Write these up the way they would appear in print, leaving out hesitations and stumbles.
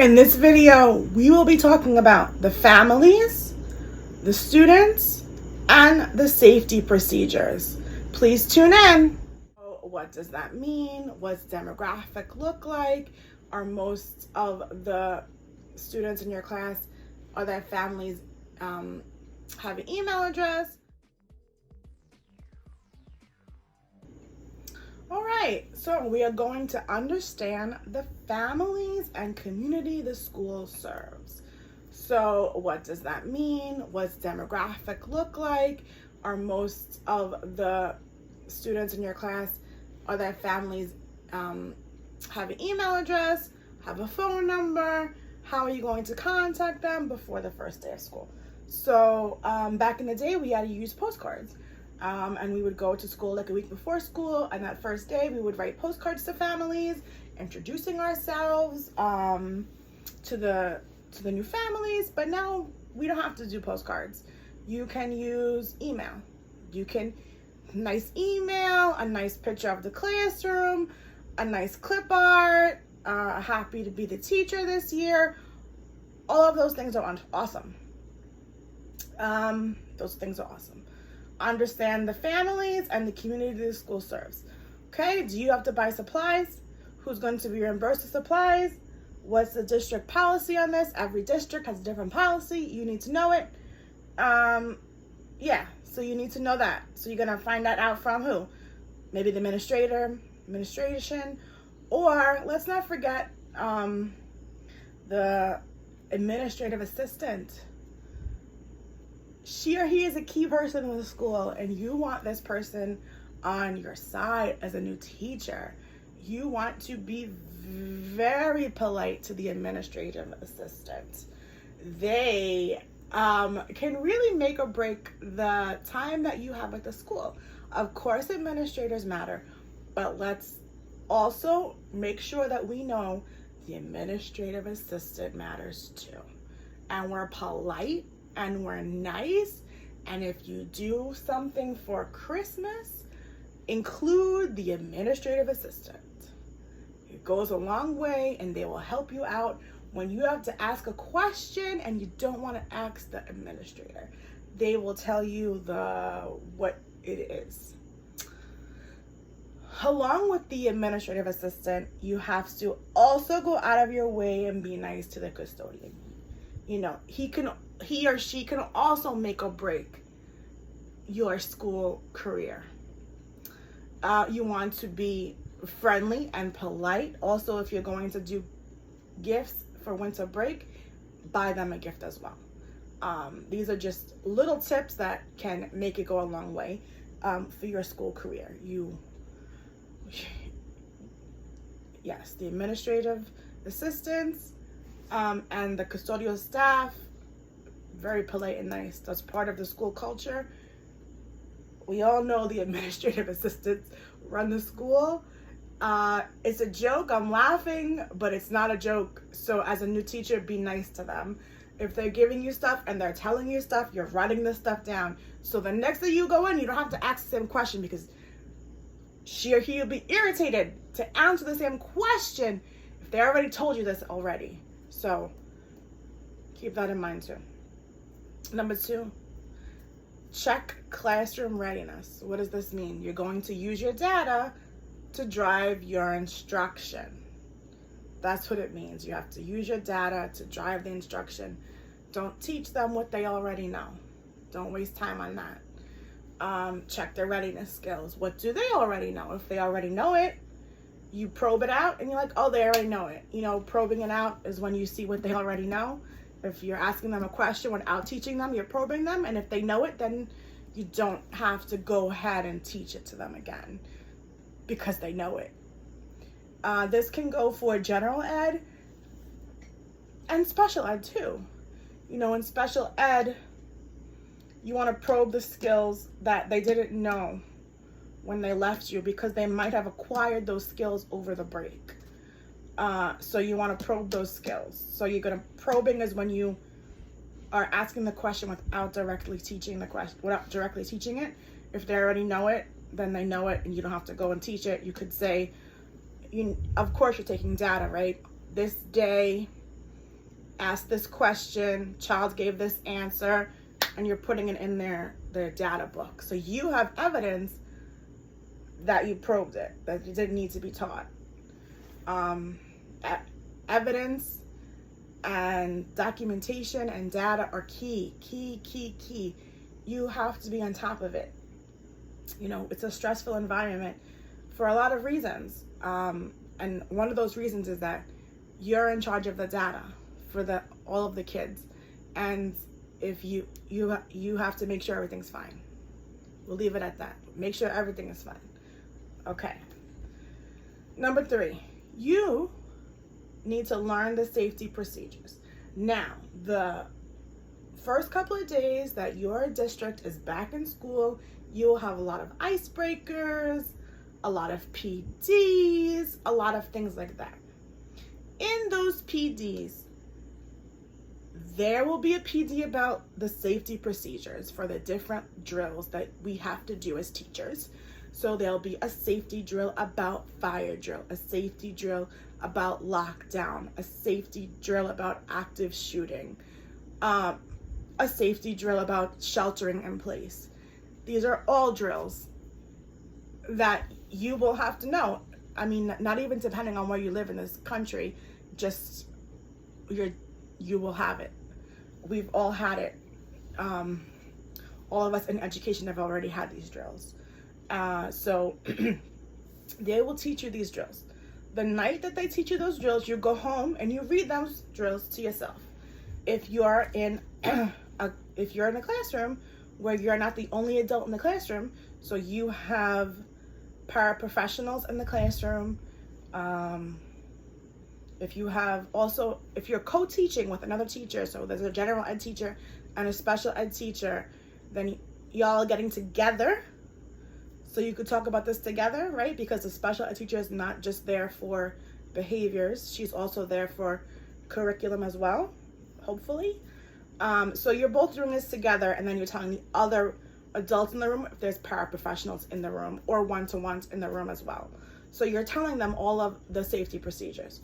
In this video, we will be talking about the families, the students, and the safety procedures. Please tune in. What does that mean? What's demographic look like? Are most of the students in your class, are their families have an email address? All right, so we are going to understand the families and community the school serves. So what does that mean? What's demographic look like? Are most of the students in your class, are their families have an email address, have a phone number? How are you going to contact them before the first day of school? So back in the day, we had to use postcards. And we would go to school like a week before school, and that first day we would write postcards to families, introducing ourselves to the new families. But now we don't have to do postcards. You can use email. You can nice email, a nice picture of the classroom, a nice clip art, happy to be the teacher this year. All of those things are awesome. Those things are awesome. Understand the families and the community the school serves. Okay, do you have to buy supplies? Who's going to be reimbursed the supplies? What's the district policy on this? Every district has a different policy. You need to know it. Yeah, so you need to know that. So you're gonna find that out from who? Maybe the administration, or let's not forget the administrative assistant. She or he is a key person in the school, and you want this person on your side as a new teacher. You want to be very polite to the administrative assistant. They can really make or break the time that you have at the school. Of course, administrators matter, but let's also make sure that we know the administrative assistant matters too. And we're polite and we're nice, and if you do something for Christmas, include the administrative assistant. It goes a long way, and they will help you out when you have to ask a question and you don't want to ask the administrator. They will tell you what it is. Along with the administrative assistant, you have to also go out of your way and be nice to the custodian. You know, he or she can also make or break your school career. You want to be friendly and polite. Also, if you're going to do gifts for winter break, buy them a gift as well. These are just little tips that can make it go a long way for your school career. Yes, the administrative assistants and the custodial staff, very polite and nice. That's part of the school culture. We all know the administrative assistants run the school. It's a joke. I'm laughing, but it's not a joke. So as a new teacher, be nice to them. If they're giving you stuff and they're telling you stuff, you're writing this stuff down. So the next time you go in, you don't have to ask the same question, because she or he will be irritated to answer the same question if they already told you this already. So keep that in mind too. Number 2, check classroom readiness. What does this mean? You're going to use your data to drive your instruction. That's what it means. You have to use your data to drive the instruction. Don't teach them what they already know. Don't waste time on that. Check their readiness skills. What do they already know? If they already know it, you probe it out and you're like, oh, they already know it. You know, probing it out is when you see what they already know. If you're asking them a question without teaching them, you're probing them. And if they know it, then you don't have to go ahead and teach it to them again because they know it. This can go for general ed and special ed too. You know, in special ed, you want to probe the skills that they didn't know when they left you, because they might have acquired those skills over the break. So you want to probe those skills. So probing is when you are asking the question without directly teaching the question, without directly teaching it. If they already know it, then they know it and you don't have to go and teach it. You could say, of course you're taking data, right? This day asked this question, child gave this answer, and you're putting it in their data book. So you have evidence that you probed it, that it didn't need to be taught. Evidence and documentation and data are key. You have to be on top of it. You know, it's a stressful environment for a lot of reasons. And one of those reasons is that you're in charge of the data for all of the kids. And if you have to make sure everything's fine. We'll leave it at that. Make sure everything is fine. Okay. Number 3, you need to learn the safety procedures. Now, the first couple of days that your district is back in school, you'll have a lot of icebreakers, a lot of PDs, a lot of things like that. In those PDs, there will be a PD about the safety procedures for the different drills that we have to do as teachers. So there'll be a safety drill about fire drill, a safety drill about lockdown, a safety drill about active shooting, a safety drill about sheltering in place. These are all drills that you will have to know. I mean, not even depending on where you live in this country, just you will have it. We've all had it. All of us in education have already had these drills. So they will teach you these drills. The night that they teach you those drills, you go home and you read those drills to yourself. If you're in a classroom where you're not the only adult in the classroom, so you have paraprofessionals in the classroom, if you're co-teaching with another teacher, so there's a general ed teacher and a special ed teacher, then y'all are getting together so you could talk about this together, right? Because the special ed teacher is not just there for behaviors, she's also there for curriculum as well, hopefully. So you're both doing this together, and then you're telling the other adults in the room if there's paraprofessionals in the room or one-to-ones in the room as well. So you're telling them all of the safety procedures.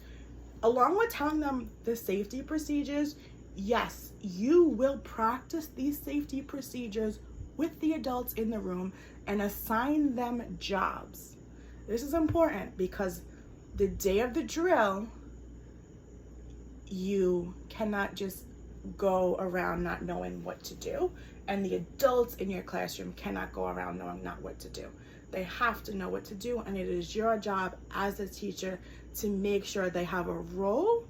Along with telling them the safety procedures, yes, you will practice these safety procedures with the adults in the room and assign them jobs. This is important because the day of the drill, you cannot just go around not knowing what to do, and the adults in your classroom cannot go around knowing not what to do. They have to know what to do, and it is your job as a teacher to make sure they have a role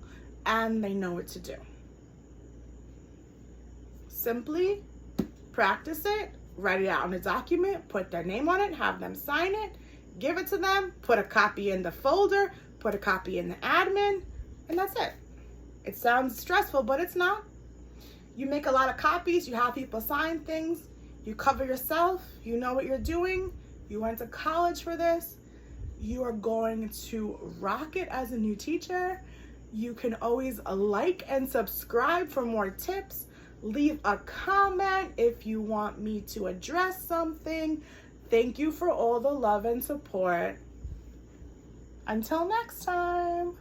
and they know what to do. Simply practice it, write it out on a document, put their name on it, have them sign it, give it to them, put a copy in the folder, put a copy in the admin, and that's it. It sounds stressful, but it's not. You make a lot of copies, you have people sign things, you cover yourself, you know what you're doing, you went to college for this, you are going to rock it as a new teacher. You can always like and subscribe for more tips. Leave a comment if you want me to address something. Thank you for all the love and support. Until next time.